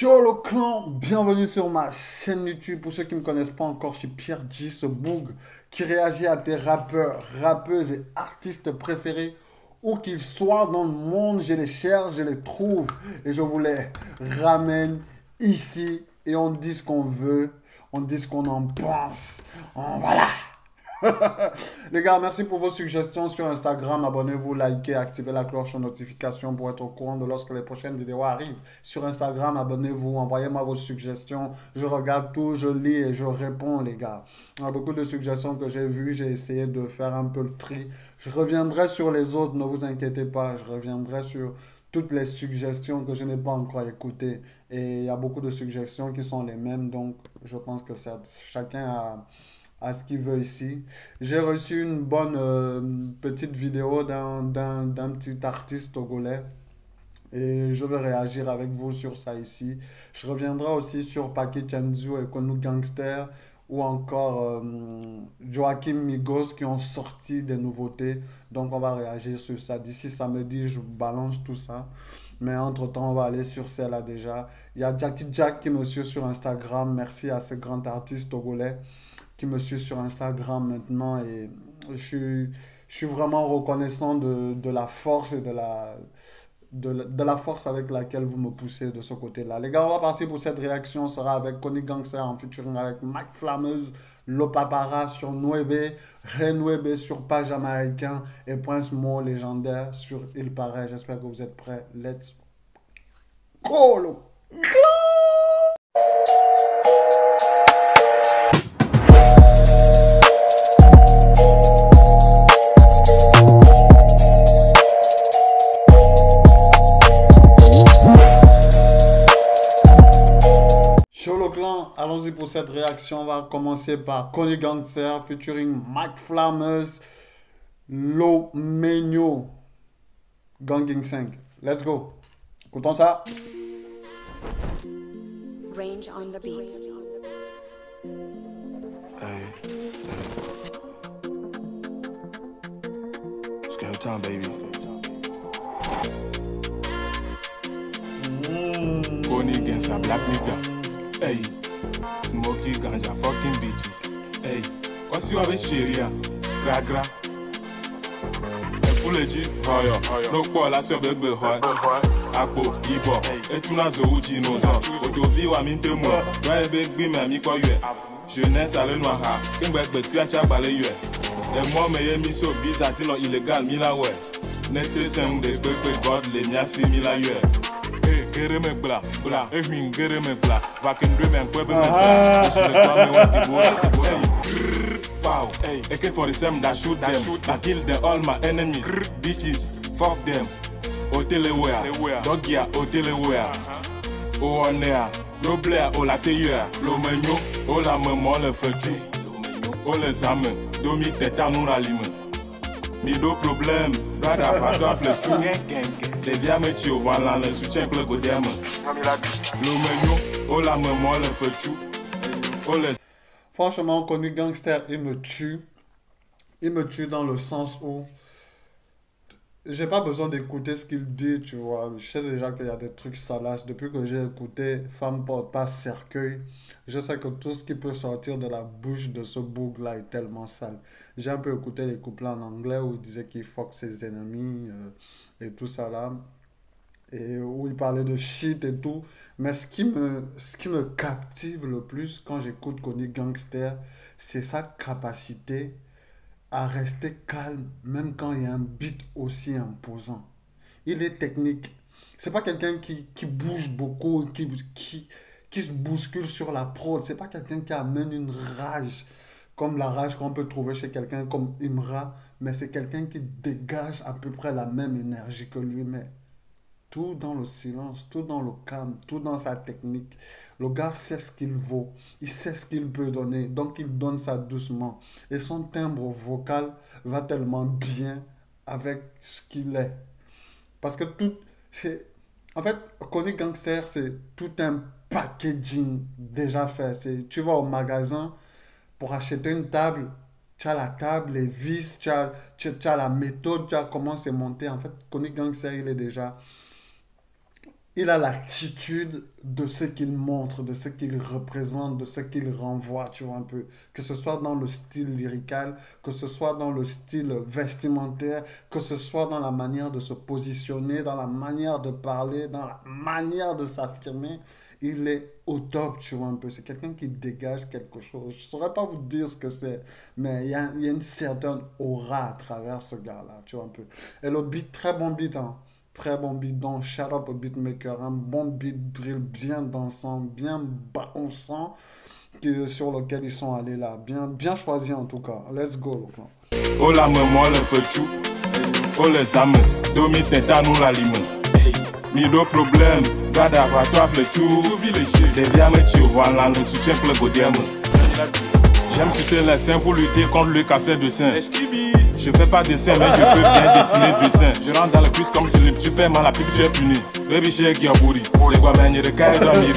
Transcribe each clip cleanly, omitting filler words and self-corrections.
Yo le clan, bienvenue sur ma chaîne YouTube. Pour ceux qui ne me connaissent pas encore, je suis Pierre G, ce boug qui réagit à tes rappeurs, rappeuses et artistes préférés. Où qu'ils soient dans le monde, je les cherche, je les trouve et je vous les ramène ici. Et on dit ce qu'on veut, on dit ce qu'on en pense. Voilà. Les gars, merci pour vos suggestions sur Instagram. Abonnez-vous, likez, activez la cloche de notification pour être au courant de lorsque les prochaines vidéos arrivent. Sur Instagram, abonnez-vous, envoyez-moi vos suggestions. Je regarde tout, je lis et je réponds, les gars. Il y a beaucoup de suggestions que j'ai vues. J'ai essayé de faire un peu le tri. Je reviendrai sur les autres, ne vous inquiétez pas. Je reviendrai sur toutes les suggestions que je n'ai pas encore écoutées. Et il y a beaucoup de suggestions qui sont les mêmes. Donc, je pense que chacun a à ce qu'il veut ici. J'ai reçu une bonne petite vidéo d'un petit artiste togolais et je vais réagir avec vous sur ça ici. Je reviendrai aussi sur Paquet Chanzu et Konu Gangster ou encore Joachim Migos qui ont sorti des nouveautés. Donc on va réagir sur ça. D'ici samedi, je vous balance tout ça. Mais entre-temps, on va aller sur celle-là déjà. Il y a Jackie Jack qui me suit sur Instagram. Merci à ce grand artiste togolais qui me suit sur Instagram maintenant et je suis vraiment reconnaissant de la force et de la force avec laquelle vous me poussez de ce côté-là. Les gars, on va passer pour cette réaction. Ce sera avec Connie Gangster en featuring avec Mike Flammeuse, Lopapara sur Nuebe, Renuebe sur Page Américain et Prince Mo légendaire sur Il Paraît. J'espère que vous êtes prêts. Let's go! Sur le clan, allons-y pour cette réaction. On va commencer par Connie Gangster featuring Mike Flammeuse, Lomenio, Ganging 5. Let's go. Écoutons ça. Range on the beats. Hey, it's go time, baby. Connie Gangster, black nigga. Hey, smoky ganja, fucking bitches. Hey, what's you have a sharia? Gra gra. Full legit, hoyo. No call, I saw baby hoy. Akpo, ibo. Etuna zo uji no zo. Odovi wa minte mo. Right big be me mi kwa yue. Jeunesse à le noir. Kengbe tu acha bale yue. Les mois me mi so bizarre, tino illégal mi la we. Netre sen de pepe god le miasi mi la yue. Gere me bla, bla, ehwin gere me bla. Vakin dwe men kwebe me bla. Eshi le kwa me want the boy. Wow, hey, AK-47 that shoot them. I kill them all my enemies. Bitches, fuck them. Otelewea, dogia, otelewea. O onea, no blea, o la teyea. Lo menyo, o la memo le fetu. O le zame, domi teta nou la lime. Mi do problem, brada pardon pletu. Les viens me tio, voilà le soutien que le godem. Lo menyo, o la memo le fetu. O le Franchement, Connie Gangster, il me tue. Il me tue dans le sens où j'ai pas besoin d'écouter ce qu'il dit, tu vois. Je sais déjà qu'il y a des trucs salaces. Depuis que j'ai écouté Femme porte pas cercueil, je sais que tout ce qui peut sortir de la bouche de ce boug-là est tellement sale. J'ai un peu écouté les couplets en anglais où il disait qu'il fuck ses ennemis et tout ça là. Et où il parlait de shit et tout. Mais ce qui me captive le plus quand j'écoute Connie Gangster, c'est sa capacité à rester calme, même quand il y a un beat aussi imposant. Il est technique. C'est pas quelqu'un qui bouge beaucoup, qui se bouscule sur la prod. C'est pas quelqu'un qui amène une rage, comme la rage qu'on peut trouver chez quelqu'un comme Imra. Mais c'est quelqu'un qui dégage à peu près la même énergie que lui. Mais tout dans le silence, tout dans le calme, tout dans sa technique. Le gars sait ce qu'il vaut, il sait ce qu'il peut donner, donc il donne ça doucement. Et son timbre vocal va tellement bien avec ce qu'il est. Parce que tout, c'est... En fait, Connie Gangster, c'est tout un packaging déjà fait. Tu vas au magasin pour acheter une table, tu as la table, les vis, tu as la méthode, tu as comment c'est monté. En fait, Connie Gangster, il est déjà il a l'attitude de ce qu'il montre, de ce qu'il représente, de ce qu'il renvoie, tu vois un peu. Que ce soit dans le style lyrical, que ce soit dans le style vestimentaire, que ce soit dans la manière de se positionner, dans la manière de parler, dans la manière de s'affirmer, il est au top, tu vois un peu. C'est quelqu'un qui dégage quelque chose. Je ne saurais pas vous dire ce que c'est, mais il y a une certaine aura à travers ce gars-là, tu vois un peu. Et le beat, très bon beat, hein. Très bon beat, donc shout out au beatmaker, un bon beat drill bien dansant, bien balançant, sur lequel ils sont allés là. Bien, bien choisi en tout cas. Let's go, le plan. Oh la maman le feu chou, oh les âmes, domi tête à nous la lime. Ni de problème, gada va toi le chou, des viames chou, voilà le soutien que le godiem. J'aime sucer les seins pour lutter contre le cancer de sein. Je fais pas dessin, mais je peux bien dessiner dessin. Je rentre dans le cuisse comme Slim, tu fais mal à pipi, tu es puni. Baby shake your booty, les gars mènent de caille dans miri.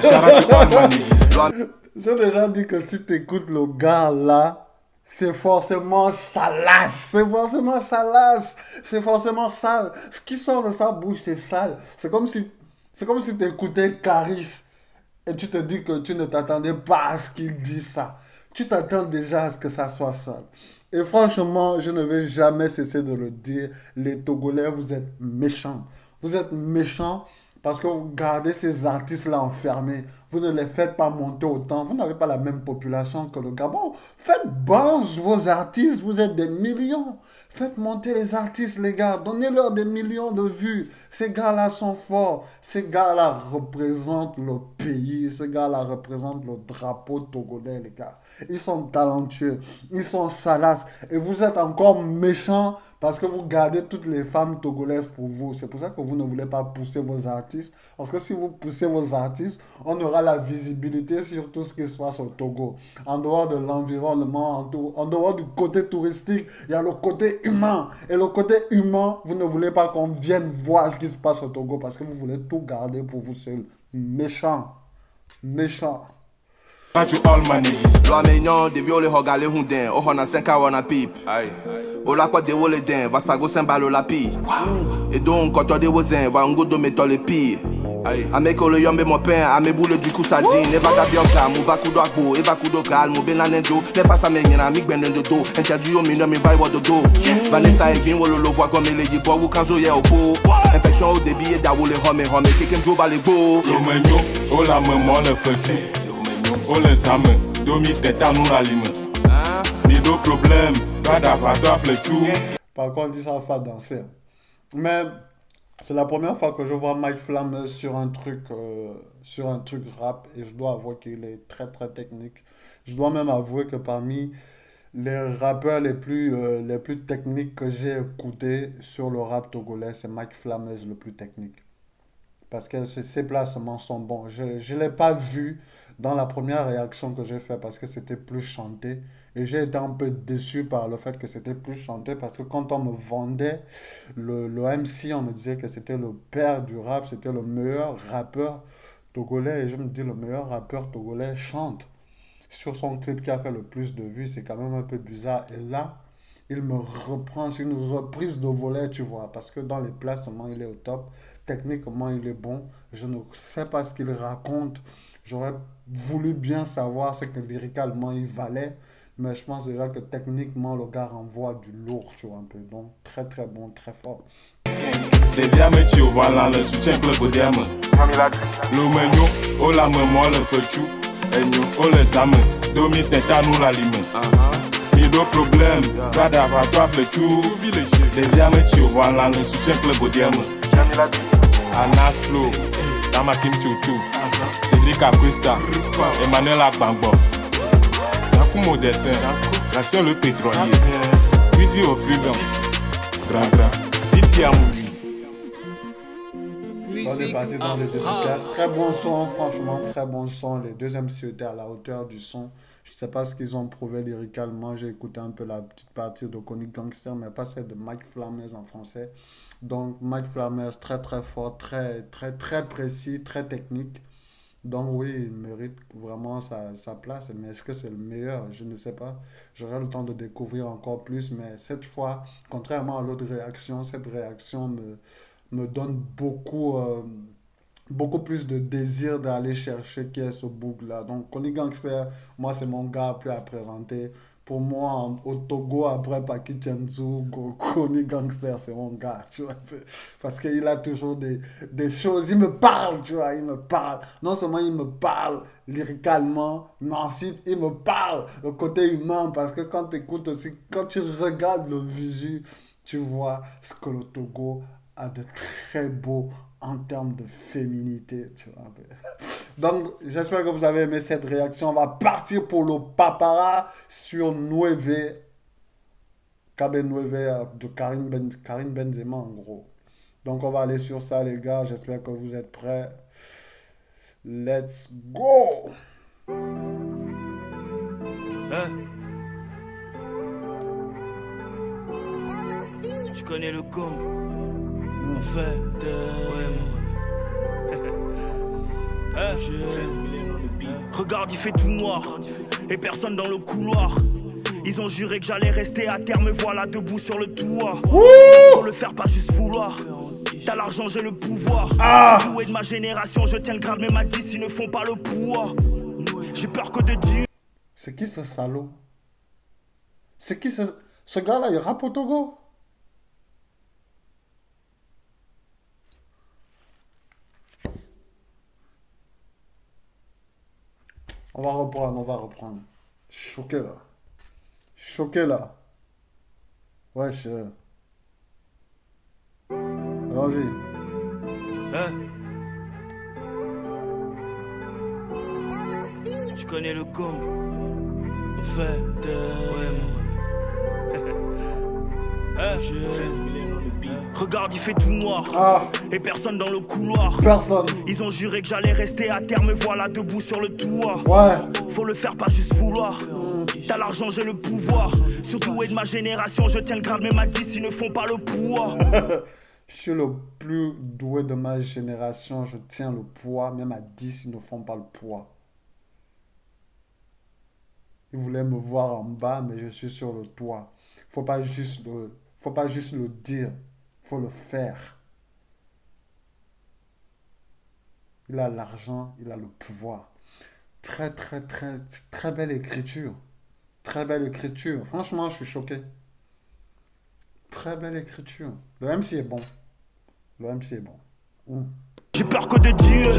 Shout to all my niggas. J'ai déjà dit que si tu écoutes le gars là, c'est forcément salace. C'est forcément salace. C'est forcément sale. Ce qui sort de sa bouche, c'est sale. C'est comme si tu écoutais Caris et tu te dis que tu ne t'attendais pas à ce qu'il dise ça. Tu t'attends déjà à ce que ça soit sale. Et franchement, je ne vais jamais cesser de le dire. Les Togolais, vous êtes méchants. Vous êtes méchants parce que vous gardez ces artistes-là enfermés. Vous ne les faites pas monter autant. Vous n'avez pas la même population que le Gabon. Faites bounce vos artistes. Vous êtes des millions. Faites monter les artistes, les gars. Donnez-leur des millions de vues. Ces gars-là sont forts. Ces gars-là représentent le pays. Ces gars-là représentent le drapeau togolais, les gars. Ils sont talentueux. Ils sont salaces. Et vous êtes encore méchants parce que vous gardez toutes les femmes togolaises pour vous. C'est pour ça que vous ne voulez pas pousser vos artistes. Parce que si vous poussez vos artistes, on aura la visibilité sur tout ce qui se passe au Togo. En dehors de l'environnement, en dehors du côté touristique, il y a le côté humain. Et le côté humain, vous ne voulez pas qu'on vienne voir ce qui se passe au Togo parce que vous voulez tout garder pour vous seul. Méchant. Méchant. To all my niggas. Lo amenyon, de viole hogale hunden, oho na senka wana pip. Ola kwa de wole den, vas fago sembalo la pi. Et donc, quand on de wozen, va ngodo meto le pi. Ameko le yombe mo pen, ame boule du coup sadine. Eva gabionka, mou va kudo akbo, eva kudo kal, mou benanendo. Ne fasa menyena, mik benden de do. Interdu yo minyo mi vai wado do. Vanessa Elbin, wolo lo voit comme les yibo, ou kanzo ye opo. Infection au débit, et da wole home, kekem jo va le go. Romenyo, oh la maman le feu chou. Oh les âmes, domi tête à nous la lime. Ni de problème, gada va toi le chou. Par contre, ils ne savent pas danser. Mais c'est la première fois que je vois Mike Flammers sur un truc rap et je dois avouer qu'il est très très technique. Je dois même avouer que parmi les rappeurs les plus techniques que j'ai écoutés sur le rap togolais, c'est Mike Flammers le plus technique. Parce que ses placements sont bons. Je ne l'ai pas vu dans la première réaction que j'ai faite parce que c'était plus chanté. Et j'ai été un peu déçu par le fait que c'était plus chanté parce que quand on me vendait le MC, on me disait que c'était le père du rap, c'était le meilleur rappeur togolais. Et je me dis, le meilleur rappeur togolais chante. Sur son clip qui a fait le plus de vues, c'est quand même un peu bizarre. Et là, il me reprend, c'est une reprise de volet, tu vois, parce que dans les placements, il est au top. Techniquement, il est bon. Je ne sais pas ce qu'il raconte. J'aurais voulu bien savoir ce que lyricalement il valait. Mais je pense déjà que techniquement, le gars renvoie du lourd, tu vois, un peu. Donc, très, très bon, très fort. Les viames chou, voilà le soutien que le godiem. Le menyo, oh la maman le feu chou. Oh les âmes, domi tête à nous la lime. Ni de problème, gada va toi le chou. Les viames chou, voilà le soutien que le godiem. Anas Flow, Damakim Chouchou, Cédric Acuesta, Emmanuel Agbangbo, Sakumo Dessin, Gracien le pétrolier, Cuisy au Freedom, Grand, Iti Amoui. On est parti dans les dédicaces. Très bon son, franchement, très bon son. Les deux MC étaient à la hauteur du son. Je ne sais pas ce qu'ils ont prouvé lyricalement. J'ai écouté un peu la petite partie de Connie Gangster, mais pas celle de Mike Flammers en français. Donc, Mike Flammers, très très fort, très très très précis, très technique. Donc, oui, il mérite vraiment sa place. Mais est-ce que c'est le meilleur? Je ne sais pas. J'aurai le temps de découvrir encore plus. Mais cette fois, contrairement à l'autre réaction, cette réaction me donne beaucoup beaucoup plus de désir d'aller chercher qui est ce bouc-là. Donc, Kony Gangster, moi, c'est mon gars plus à présenter. Pour moi, au Togo, après Paki Chenzu, Kony Gangster, c'est mon gars, tu vois. Parce qu'il a toujours des choses, il me parle, tu vois, il me parle. Non seulement il me parle lyricalement, mais ensuite il me parle le côté humain, parce que quand tu écoutes aussi, quand tu regardes le visu, tu vois ce que le Togo a de très beau en termes de féminité, tu vois. Donc, j'espère que vous avez aimé cette réaction. On va partir pour le papara sur Nueve, KB Nueve de Karim Benzema, en gros. Donc, on va aller sur ça, les gars. J'espère que vous êtes prêts. Let's go! Tu connais le con. En fait, ouais, regarde, il fait tout noir et personne dans le couloir. Ils ont juré que j'allais rester à terre, me voilà debout sur le toit. Faut le faire, pas juste vouloir. T'as l'argent, j'ai le pouvoir. Doué de ma génération, je tiens le grade, mais m'a dit s'ils ne font pas le poids. J'ai peur que de Dieu. C'est qui ce salaud? C'est qui ce gars-là? Il rappe au Togo? On va reprendre. Je suis choqué là. Choqué là. Wesh. Allons-y. Tu connais le con. En fait, ouais, regarde, il fait tout noir et personne dans le couloir. Personne. Ils ont juré que j'allais rester à terre, me voilà debout sur le toit. Ouais. Faut le faire, pas juste vouloir. T'as l'argent, j'ai le pouvoir. Surtout de ma génération, je tiens le grade, mais m'a dit s'ils ne font pas le poids. Je suis le plus doué de ma génération, je tiens le poids, même à 10, ils ne font pas le poids. Ils voulaient me voir en bas, mais je suis sur le toit. Faut pas juste le dire, faut le faire. Il a l'argent, il a le pouvoir. Très belle écriture. Très belle écriture. Franchement, je suis choqué. Très belle écriture. Le MC est bon. J'ai peur que de Dieu,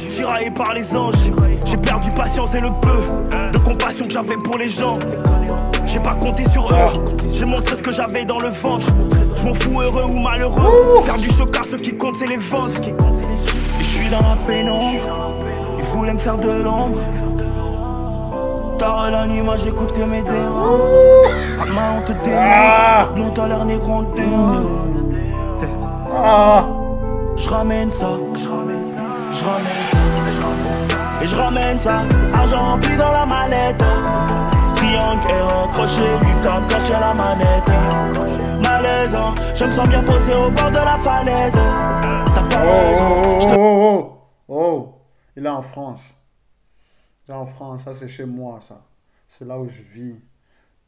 tiraillé par les anges. J'ai perdu patience et le peu de compassion que j'avais pour les gens. J'ai pas compté sur eux, j'ai montré ce que j'avais dans le ventre. Je m'en fous, heureux ou malheureux. Faire du chocard, ce qui compte c'est les ventes. Je suis dans la pénombre, ils voulaient me faire de l'ombre. Tard la nuit, moi j'écoute que mes démons. Ma honte démon, non t'as l'air négro en démon. Je ramène ça, et je ramène ça. Argent rempli dans la mallette. Triangle et accroché, Lucas caché à la manette. Malaisant, je me sens bien posé au bord de la falaise. T'as pas raison. Oh, il est en France. Il est en France, ça c'est chez moi ça. C'est là où je vis.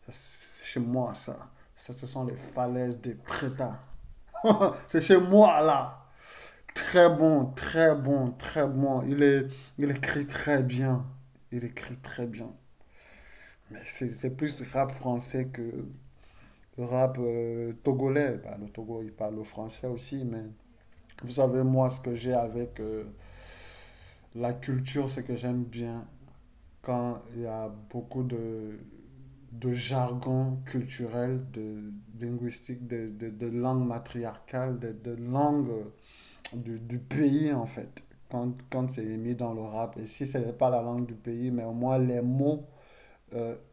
C'est chez moi ça. Ça ce sont les falaises des Trétas. C'est chez moi là. Très bon. Il écrit très bien. Mais c'est plus rap français que le rap togolais. Bah, le Togo, il parle le français aussi, mais vous savez, moi, ce que j'ai avec la culture, c'est que j'aime bien quand il y a beaucoup de jargon culturel, de linguistique, de langue matriarcale, de langue du pays, en fait. Quand c'est mis dans le rap, et si ce n'est pas la langue du pays, mais au moins les mots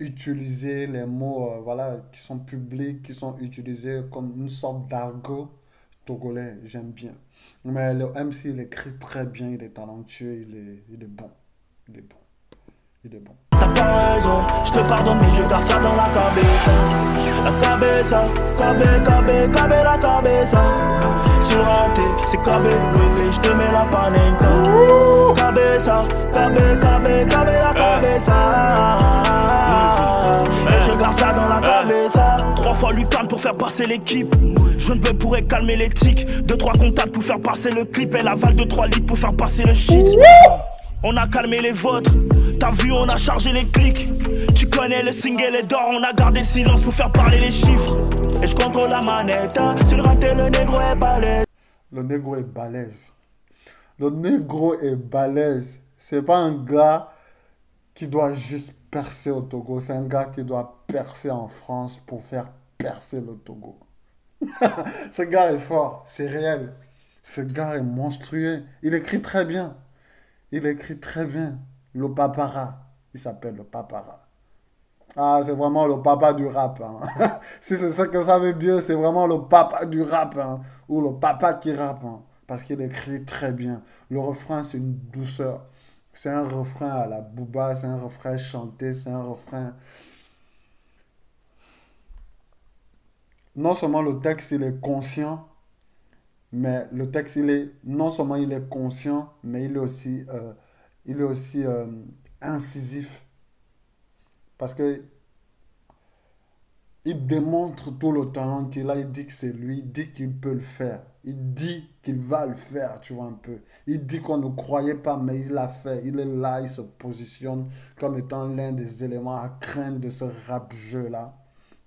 utilisés, les mots voilà, qui sont publics, qui sont utilisés comme une sorte d'argot togolais, j'aime bien. Mais le MC, il écrit très bien, il est talentueux, il est bon. T'as pas raison, je te pardonne mais je garde ça dans la cabeza. La cabeza, la cabeza. Sur un thé, c'est cabé, je te mets la panenka. Cabeza, la cabeza. Et je garde ça dans la cabeza. 3 fois Lucan pour pour faire passer l'équipe. Je ne peux pourrais calmer les tics. 2-3 contacts pour faire passer le clip. Elle avale 2-3 litres pour faire passer le shit. On a calmé les vôtres. T'as vu, on a chargé les clics. Tu connais le single et d'or. On a gardé le silence pour faire parler les chiffres. Et je contrôle la manette. Sur le raté, le négro est balèze. Le négro est balèze. Le négro est balèze. C'est pas un gars qui doit juste percer au Togo. C'est un gars qui doit percer en France pour faire percer le Togo. Ce gars est fort. C'est réel. Ce gars est monstrueux. Il écrit très bien. Il écrit très bien. Le Papara. Il s'appelle le Papara. Ah, c'est vraiment le papa du rap. Hein. Si c'est ça que ça veut dire, c'est vraiment le papa du rap. Hein. Ou le papa qui rappe. Hein. Parce qu'il écrit très bien. Le refrain, c'est une douceur. C'est un refrain à la Booba. C'est un refrain chanté. C'est un refrain... Non seulement le texte, il est conscient. Mais le texte, non seulement il est conscient, mais il est aussi incisif. Parce que il démontre tout le talent qu'il a. Il dit que c'est lui. Il dit qu'il peut le faire. Il dit qu'il va le faire, tu vois un peu. Il dit qu'on ne croyait pas, mais il l'a fait. Il est là, il se positionne comme étant l'un des éléments à craindre de ce rap-jeu-là.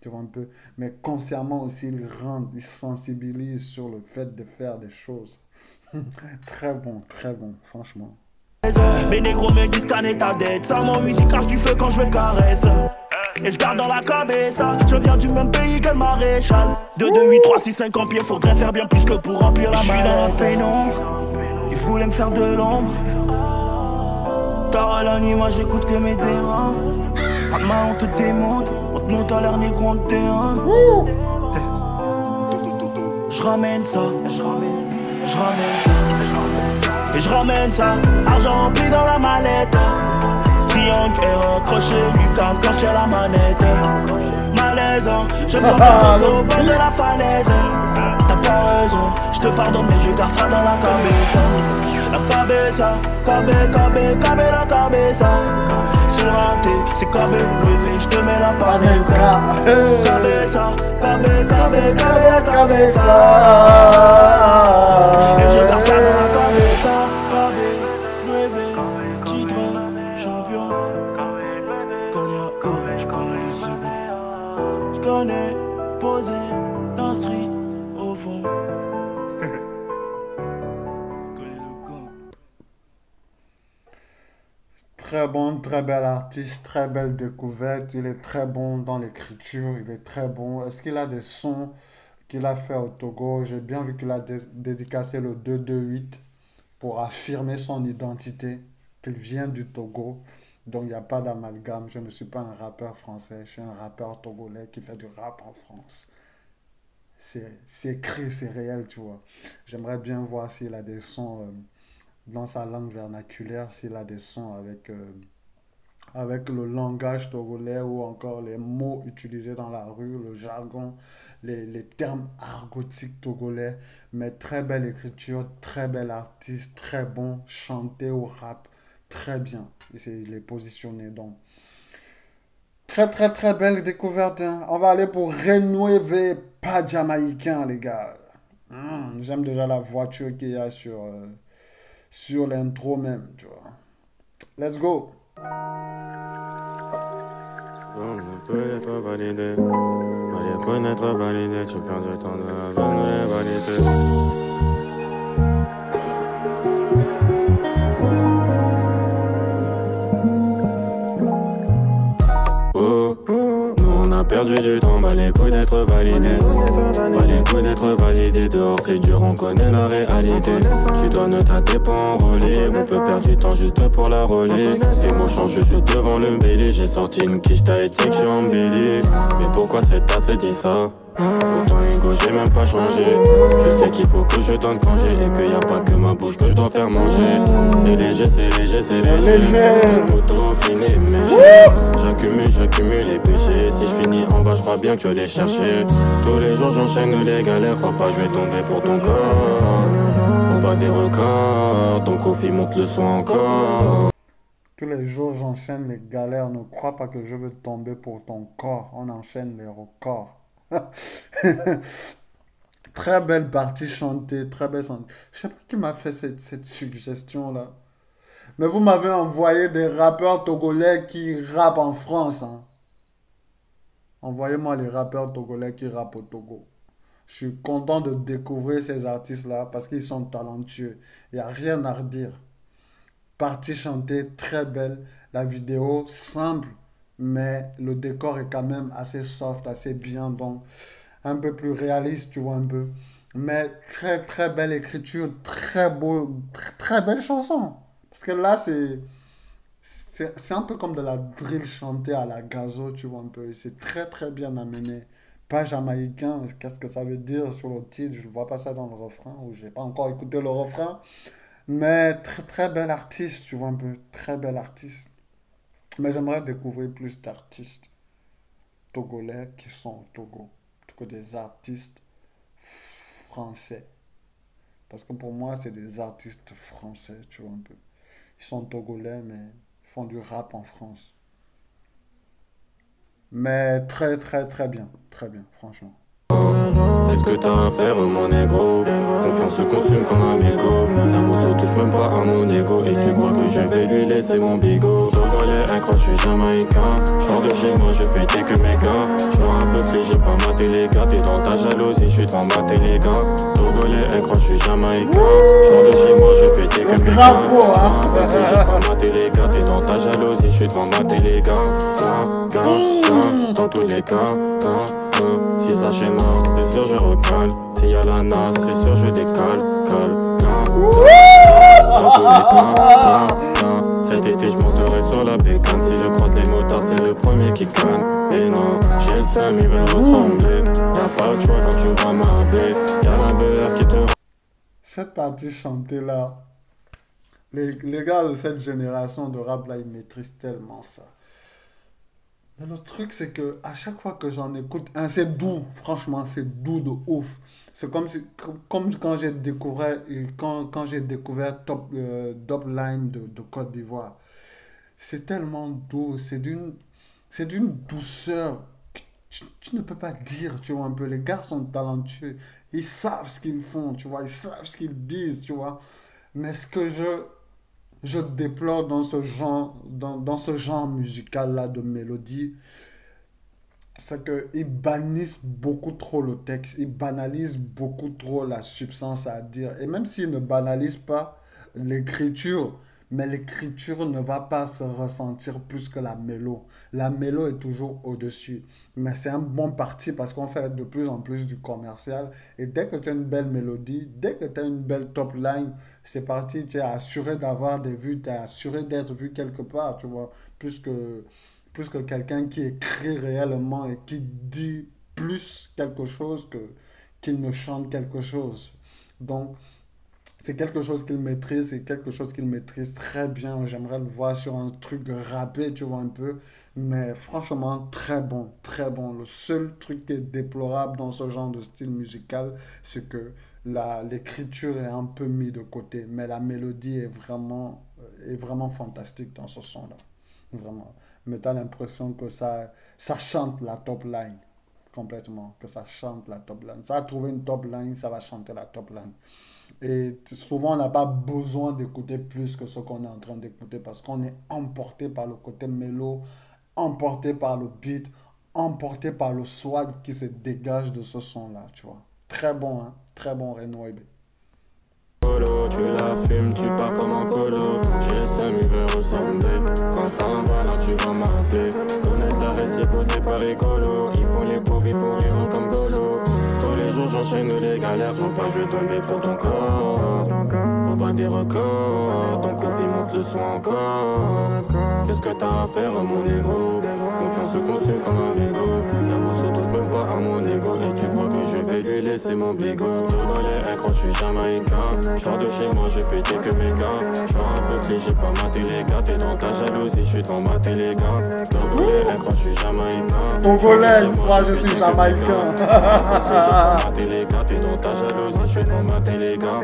Tu vois un peu. Mais consciemment aussi, il sensibilise sur le fait de faire des choses. Très bon, franchement. Les négros me disent scanner ta dette. Ça, mon musique crache du feu quand je me caresse. Et je garde dans la cabeza. Je viens du même pays que le maréchal. 2, 2, 8, 3, 6, 5 en pied. Faudrait faire bien plus que pour remplir la malle. Je suis dans la pénombre. Il voulait me faire de l'ombre. Tard à la nuit, moi j'écoute que mes démons. Maman, on te démonte. On te monte à l'air négro, on te démonte. Je ramène ça. Et je ramène ça. Argent rempli dans la mallette. Triangle et crochet, Lucas, caché la manette. Malaisant, je me sens pas au bord de la falaise. T'as pas raison, je te pardonne mais je garde ça dans la cabeza. La cabeza, la cabeza. Sur le raté, c'est cabé, bébé, je te mets la panetta. Cabeza, la cabeza. Et je garde ça dans la cabeza. Posé dans le street au fond. Très bon, très bel artiste, très belle découverte. Il est très bon dans l'écriture, il est très bon. Est-ce qu'il a des sons qu'il a fait au Togo? J'ai bien vu qu'il a dédicacé le 228 pour affirmer son identité, qu'il vient du Togo. Donc, il n'y a pas d'amalgame. Je ne suis pas un rappeur français. Je suis un rappeur togolais qui fait du rap en France. C'est écrit, c'est réel, tu vois. J'aimerais bien voir s'il a des sons dans sa langue vernaculaire, s'il a des sons avec le langage togolais ou encore les mots utilisés dans la rue, le jargon, les termes argotiques togolais. Mais très belle écriture, très bel artiste, très bon, chanté au rap. Très bien, il est positionné donc. Très belle découverte. Hein. On va aller pour Renoué, pas jamaïcain les gars. J'aime déjà la voiture qu'il y a sur l'intro même, tu vois. Let's go. On peut être validé, allez connaître validé, tu perds du temps de la valider. Perdu du temps, bah les couilles d'être validé. Bah les couilles d'être validé. Dehors c'est dur, on connaît la réalité. Tu dois ne t'attendre pas enrôler. On peut perdre du temps juste pour la relais. Les mots changent juste devant le bélier. J'ai sorti une quiche, t'as été que j'ai embelli. Mais pourquoi cette tasse dit ça? Pourtant Hugo j'ai même pas changé. Je sais qu'il faut que je donne congé. Et qu'il y a pas que ma bouche que je dois faire manger. C'est léger. Moto fini mais j'accumule les péchés. Si je finis en bas je crois bien que je vais les chercher. Tous les jours j'enchaîne les galères. Crois pas je vais tomber pour ton corps. Faut pas des records. Ton coffee monte le son encore. Tous les jours j'enchaîne les galères. Ne crois pas que je veux tomber pour ton corps. On enchaîne les records. Très belle partie chantée, très belle chantée. Je sais pas qui m'a fait cette suggestion-là. Mais vous m'avez envoyé des rappeurs togolais qui rappent en France. Hein. Envoyez-moi les rappeurs togolais qui rappent au Togo. Je suis content de découvrir ces artistes-là parce qu'ils sont talentueux. Il n'y a rien à redire. Partie chantée, très belle. La vidéo, simple, mais le décor est quand même assez soft, assez bien. Donc, un peu plus réaliste, tu vois, un peu. Mais très, très belle écriture, très beau, très belle chanson. Parce que là, c'est un peu comme de la drill chantée à la gazo, tu vois, un peu. C'est très, très bien amené. Pas jamaïcain, qu'est-ce que ça veut dire sur le titre? Je ne vois pas ça dans le refrain, ou je n'ai pas encore écouté le refrain. Mais très, très bel artiste, tu vois, un peu. Très bel artiste. Mais j'aimerais découvrir plus d'artistes togolais qui sont au Togo. Que des artistes français. Parce que pour moi, c'est des artistes français, tu vois un peu. Ils sont togolais, mais ils font du rap en France. Mais très, très, très bien, franchement. Est-ce que t'as à faire mon négro? Confiance se consume comme un mégot. L'amour se touche même pas à mon ego. Et tu crois que je vais lui laisser mon bigot? Togolais, incroyable, je suis jamaïcain. J'sors de chez moi, je pétais que mes gars. J'vois un peu clé, j'ai pas maté les gars. T'es dans ta jalousie, je suis devant mater les gars. Togolais, incroyable, je suis jamaïcain. J'sors de chez moi, je pétais que mes gars. J'ai pas maté les gars. T'es dans ta jalousie, je suis devant mater les gars. Dans tous les cas, si ça chez moi, c'est sûr je recale. S'il y a la nasse, c'est sûr je décale. Dans tous les cas, cet été je monterai sur la bécane. Si je croise les motards, c'est le premier qui canne. Et non, j'ai le seum, ils veulent ressembler. Y'a pas de choix quand tu vois ma baie. Y'a la beurre qui te... Cette partie chantée là, les gars de cette génération de rap là, ils maîtrisent tellement ça. Mais le truc, c'est que à chaque fois que j'en écoute, hein, c'est doux, franchement, c'est doux de ouf. C'est comme quand j'ai découvert, Top Line de Côte d'Ivoire. C'est tellement doux, c'est d'une douceur que tu ne peux pas dire, tu vois, un peu. Les gars sont talentueux, ils savent ce qu'ils font, tu vois, ils savent ce qu'ils disent, tu vois. Mais ce que je déplore dans ce genre musical-là de mélodie, c'est qu'ils bannissent beaucoup trop le texte, ils banalisent beaucoup trop la substance à dire. Et même s'ils ne banalisent pas l'écriture, mais l'écriture ne va pas se ressentir plus que la mélo. La mélo est toujours au-dessus. Mais c'est un bon parti parce qu'on fait de plus en plus du commercial. Et dès que tu as une belle mélodie, dès que tu as une belle top line, c'est parti, tu es assuré d'avoir des vues, tu es assuré d'être vu quelque part, tu vois. Plus que quelqu'un qui écrit réellement et qui dit plus quelque chose qu'il ne chante quelque chose. Donc, c'est quelque chose qu'il maîtrise, c'est quelque chose qu'il maîtrise très bien. J'aimerais le voir sur un truc rappé, tu vois, un peu. Mais franchement, très bon, très bon. Le seul truc qui est déplorable dans ce genre de style musical, c'est que l'écriture est un peu mise de côté. Mais la mélodie est vraiment fantastique dans ce son-là. Vraiment. Mais tu as l'impression que ça chante la top line. Complètement. Que ça chante la top line. Ça a trouvé une top line, ça va chanter la top line. Et souvent, on n'a pas besoin d'écouter plus que ce qu'on est en train d'écouter parce qu'on est emporté par le côté mélo, emporté par le beat, emporté par le swag qui se dégage de ce son-là, tu vois. Très bon, hein? Très bon, Reno Ebe. Tu la fumes, tu pars comme un colo. J'ai le seum, il veut ressembler. Quand ça va là, tu vas m'appeler. Connaître la réciproque, c'est pas rigolo. Ils font les pauvres, ils font rire comme Golo. Tous les jours, j'enchaîne les galères. J'en pas, je tomber pour ton corps. Faut pas des records. Ton coffre, il monte le son encore. Qu'est-ce que t'as à faire, mon négro? Confiance se consume comme un Lego. L'amour se touche même pas à mon ego. Et tu crois que je vais lui laisser mon bigot? Togolais, incroyable, je suis jamaïcain. J'sors de chez moi, je pétais que mes gars. J'vois un peu clé, j'ai pas maté les gars. T'es dans ta jalousie, je suis devant mater les gars. Togolais, incroyable, je suis jamaïcain. Togolais, moi je suis jamaïcain. Mater les gars, t'es dans ta jalousie, je suis devant mater les gars.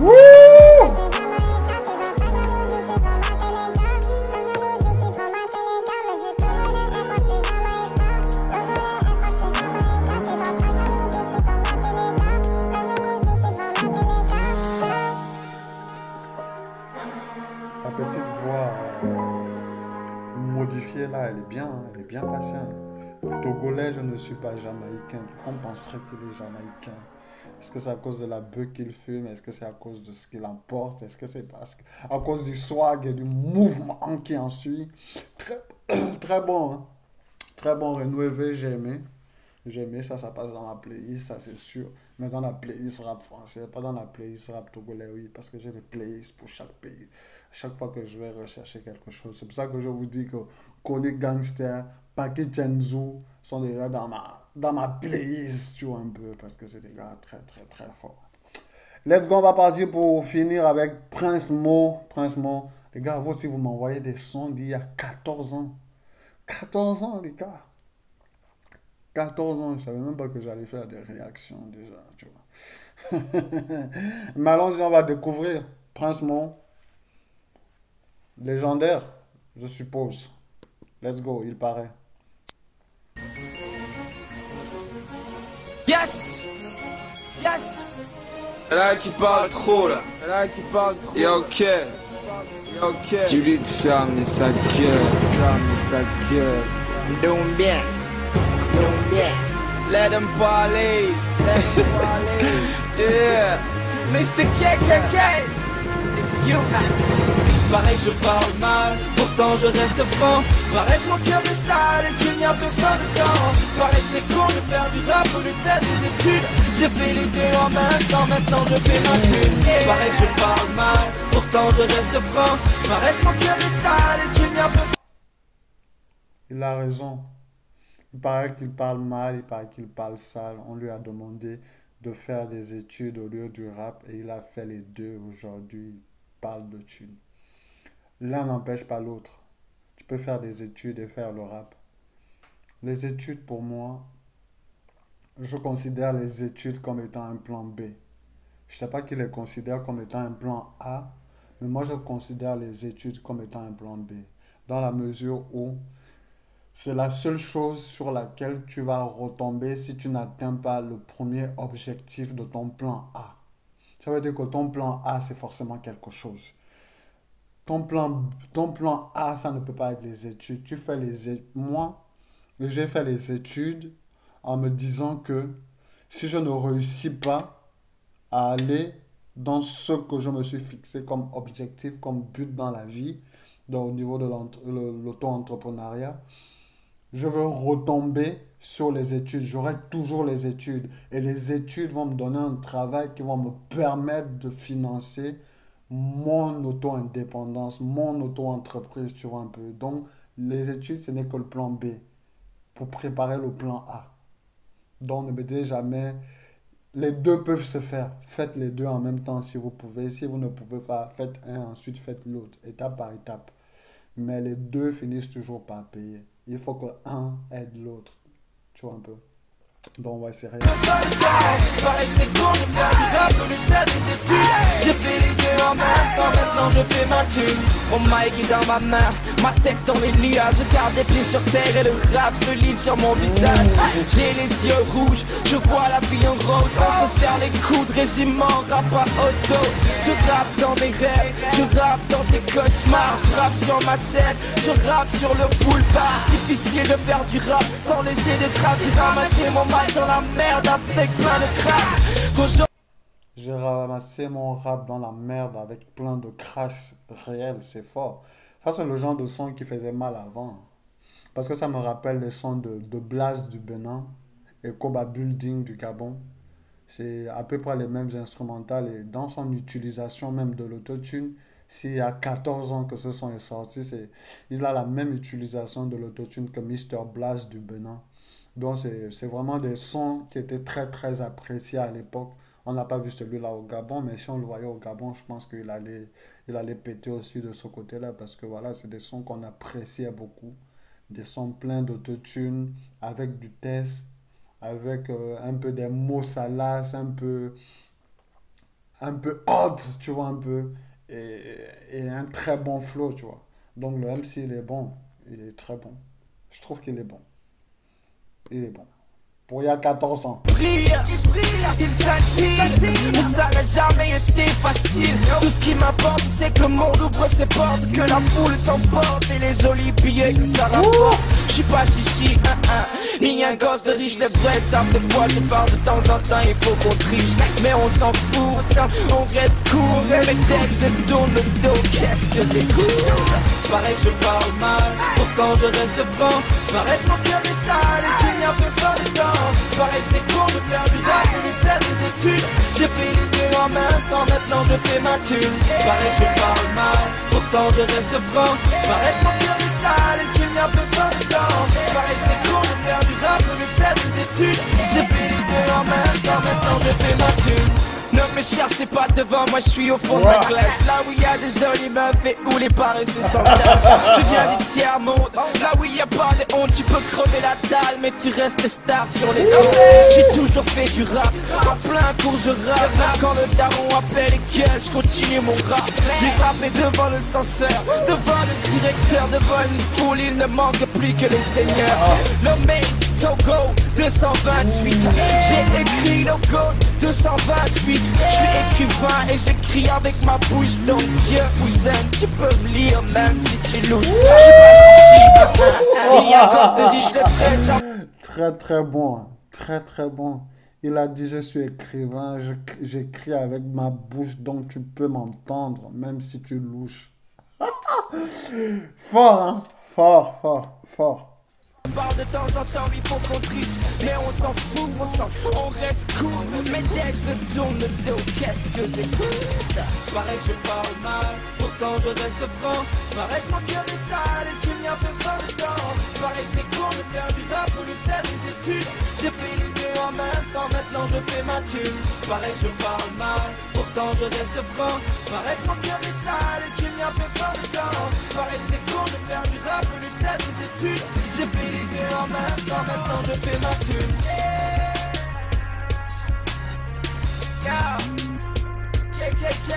Wouh! petite voix modifiée là, elle est bien, hein, elle est bien passée. Hein. Le Togolais, je ne suis pas jamaïcain. Pourquoi on penserait qu'il est jamaïcain? Est-ce que c'est à cause de la bœuf qu'il fume? Est-ce que c'est à cause de ce qu'il emporte? Est-ce que c'est à cause du swag et du mouvement qui en suit? Très, très bon, hein. Très bon, Renouvelé, j'ai aimé. J'ai aimé ça, ça passe dans la playlist, ça c'est sûr. Mais dans la playlist rap français, pas dans la playlist rap togolais, oui, parce que j'ai des playlists pour chaque pays. Chaque fois que je vais rechercher quelque chose. C'est pour ça que je vous dis que Kone Gangster, Paki Chenzu sont déjà dans ma playlist, tu vois, un peu, parce que c'est des gars très, très, très forts. Let's go, on va partir pour finir avec Prince Mo. Prince Mo. Les gars, vous aussi, vous m'envoyez des sons d'il y a 14 ans. 14 ans, les gars. 14 ans, je ne savais même pas que j'allais faire des réactions déjà, tu vois. Mais allons-y, on va découvrir Prince Mo. Légendaire, je suppose. Let's go, il paraît. Yes! Yes! Là qui parle trop là. Là qui parle trop. Et ok. Ok. Tu lui te fermes sa gueule. Ferme sa gueule. Donc bien. Donc bien. Let them parler. Let them parler. Yeah. Mr. KKK. It's you. Pareil que je parle mal, pourtant je reste franc. Pareil que mon cœur est sale et qu'il n'y a personne dedans. Pareil que c'est con de faire du rap au lieu de faire des études. J'ai fait les deux en même temps, maintenant je fais ma thune. Pareil que je parle mal, pourtant je reste franc. Pareil que mon cœur est sale et qu'il n'y a personne. Il a raison. Il paraît qu'il parle mal, il paraît qu'il parle sale. On lui a demandé de faire des études au lieu du rap et il a fait les deux aujourd'hui. Il parle de thunes. L'un n'empêche pas l'autre. Tu peux faire des études et faire le rap. Les études, pour moi, je considère les études comme étant un plan B. Je ne sais pas qui les considère comme étant un plan A, mais moi je considère les études comme étant un plan B. Dans la mesure où c'est la seule chose sur laquelle tu vas retomber si tu n'atteins pas le premier objectif de ton plan A. Ça veut dire que ton plan A, c'est forcément quelque chose. Ton plan A, ça ne peut pas être les études. Tu fais les études. Moi, j'ai fait les études en me disant que si je ne réussis pas à aller dans ce que je me suis fixé comme objectif, comme but dans la vie, donc au niveau de l'auto-entrepreneuriat, je veux retomber sur les études. J'aurai toujours les études. Et les études vont me donner un travail qui va me permettre de financer mon auto-indépendance, mon auto-entreprise, tu vois un peu. Donc, les études, ce n'est que le plan B pour préparer le plan A. Donc, ne me dites jamais, les deux peuvent se faire. Faites les deux en même temps si vous pouvez. Si vous ne pouvez pas, faites un, ensuite faites l'autre, étape par étape. Mais les deux finissent toujours par payer. Il faut que un aide l'autre. Tu vois un peu. Donc, on va essayer. J'ai fait les deux en même temps, maintenant je fais ma thune. Mon mic est dans ma main, ma tête dans les nuages. Je garde les pieds sur terre et le rap se lit sur mon visage. J'ai les yeux rouges, je vois la vie en rose. On se serre les coudes, régiment, rap à haute dose. Je rappe dans mes rêves, je rappe dans tes cauchemars. Je rappe sur ma scène, je rappe sur le boulevard. Difficile de faire du rap sans laisser des traces. J'ai ramassé mon mic dans la merde avec plein de crasse. J'ai ramassé mon rap dans la merde avec plein de crash réels, c'est fort. Ça, c'est le genre de son qui faisait mal avant. Parce que ça me rappelle les sons de Blaze du Bénin et Koba Building du Gabon. C'est à peu près les mêmes instrumentales et dans son utilisation même de l'autotune, s'il y a 14 ans que ce son est sorti, il a la même utilisation de l'autotune que Mr. Blaze du Bénin. Donc, c'est vraiment des sons qui étaient très, très appréciés à l'époque. On n'a pas vu celui-là au Gabon, mais si on le voyait au Gabon, je pense qu'il allait péter aussi de ce côté-là, parce que voilà, c'est des sons qu'on appréciait beaucoup. Des sons pleins d'autotune, avec du test, avec un peu des mots salaces, un peu odd, tu vois, un peu, et un très bon flow, tu vois. Donc le MC, il est bon, il est très bon. Je trouve qu'il est bon. Il est bon. pour il y a 14 ans. Il s'attire, mais ça n'a jamais été facile. Tout ce qui m'importe, c'est que le monde ouvre ses portes, que la foule s'emporte et les jolis billets que ça rapporte. Je suis pas chichi, ni un gosse de riche, les vrais savent de quoi je parle de temps en temps, il faut qu'on triche. Mais on s'en fout, on reste cool. Mais dès que je tourne le dos, qu'est-ce que j'écoute? Pareil que je parle mal, pourtant je reste franc. Pareil que mon cœur est sale et qu'il n'y a personne dedans. Pareil c'est con de faire du rap et de faire des études. J'ai fait les deux en même temps, maintenant je fais ma thune. Pareil que je parle mal, pourtant je reste franc. Pareil que mon cœur est sale et qu'il n'y a personne dedans. Pareil c'est con de faire du rap et de faire des études. J'ai fait les deux en même temps, maintenant je fais ma thune. Ne me cherchez pas devant, moi je suis au fond de ma classe. Là où il y a des jolies meufs et où les paresseux s'entassent. Je viens du tiers-monde, là où il n'y a pas de honte. Tu peux crever la dalle, mais tu restes star sur les ondes. J'ai toujours fait du rap, en plein cours je rappe. Quand le daron appelle et gueule, je continue mon rap. J'ai rappé devant le censeur, devant le directeur, devant une foule, il ne manque plus que les seigneurs. Nommé Togo 228, j'ai écrit logo 228. Je suis écrivain et j'écris avec ma bouche, donc Dieu vous aime, tu peux me lire même si tu louches. Il y a encore de riches de Très très bon, hein. Très très bon. Il a dit je suis écrivain, j'écris avec ma bouche, donc tu peux m'entendre même si tu louches. Fort, hein? Fort, fort, fort. On parle de temps en temps, il faut qu'on triche. Mais on s'en fout, on reste cool. Mais dès que je tourne le dos, qu'est-ce que j'écoute? Pareil que je parle mal, pourtant je reste franc. Pareil que mon cœur est sale et qu'il n'y a personne dedans. Pareil c'est con de faire du rap ou de faire des études. J'ai fait les deux en même temps, maintenant je fais ma thune. Pareil que je parle mal, pourtant je reste franc. Pareil que mon cœur est sale et qu'il n'y a personne dedans. Pareil c'est con de faire du rap ou de faire des études. J'ai fait les deux en même temps, maintenant je fais ma thune. KKK.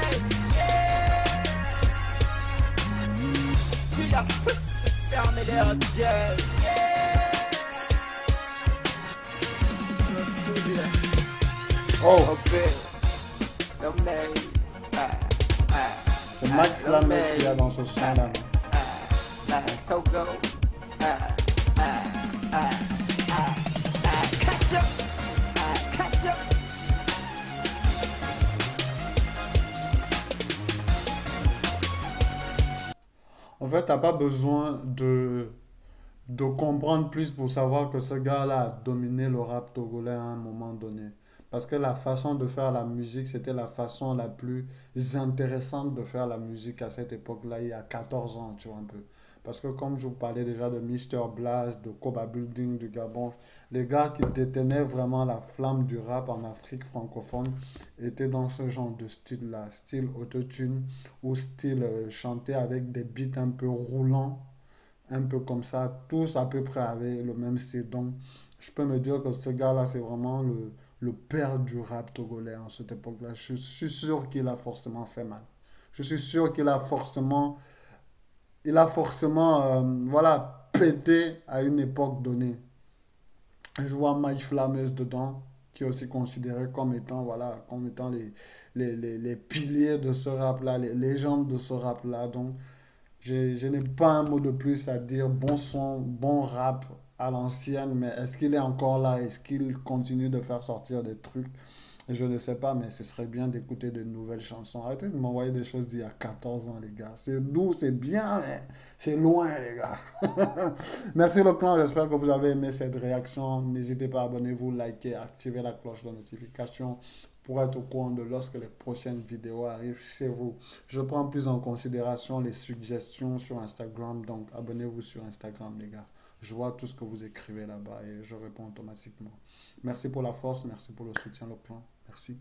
Tu l'as tous fermé leur gueule. Oh, C'est c'est Mike Flames qu'il y a dans ce son-là. Togo. En fait, t'as pas besoin de comprendre plus pour savoir que ce gars-là a dominé le rap togolais à un moment donné. Parce que la façon de faire la musique, c'était la façon la plus intéressante de faire la musique à cette époque-là, il y a 14 ans, tu vois un peu. Parce que comme je vous parlais déjà de Mr. Blast, de Koba Building du Gabon, les gars qui détenaient vraiment la flamme du rap en Afrique francophone étaient dans ce genre de style-là, style autotune ou style chanté avec des beats un peu roulants, un peu comme ça, tous à peu près avaient le même style. Donc, je peux me dire que ce gars-là, c'est vraiment le père du rap togolais en cette époque-là. Je suis sûr qu'il a forcément fait mal. Je suis sûr qu'il a forcément... voilà, pété à une époque donnée. Je vois Mike Flames dedans, qui est aussi considéré comme étant, voilà, comme étant les piliers de ce rap-là, les légendes de ce rap-là. Donc, je n'ai pas un mot de plus à dire. Bon son, bon rap à l'ancienne, mais est-ce qu'il est encore là? Est-ce qu'il continue de faire sortir des trucs? Je ne sais pas, mais ce serait bien d'écouter de nouvelles chansons. Arrêtez de m'envoyer des choses d'il y a 14 ans, les gars. C'est doux, c'est bien, mais c'est loin, les gars. Merci le clan, j'espère que vous avez aimé cette réaction. N'hésitez pas à abonnez-vous, liker, activer la cloche de notification pour être au courant de lorsque les prochaines vidéos arrivent chez vous. Je prends plus en considération les suggestions sur Instagram, donc abonnez-vous sur Instagram, les gars. Je vois tout ce que vous écrivez là-bas et je réponds automatiquement. Merci pour la force, merci pour le soutien, le clan. Merci.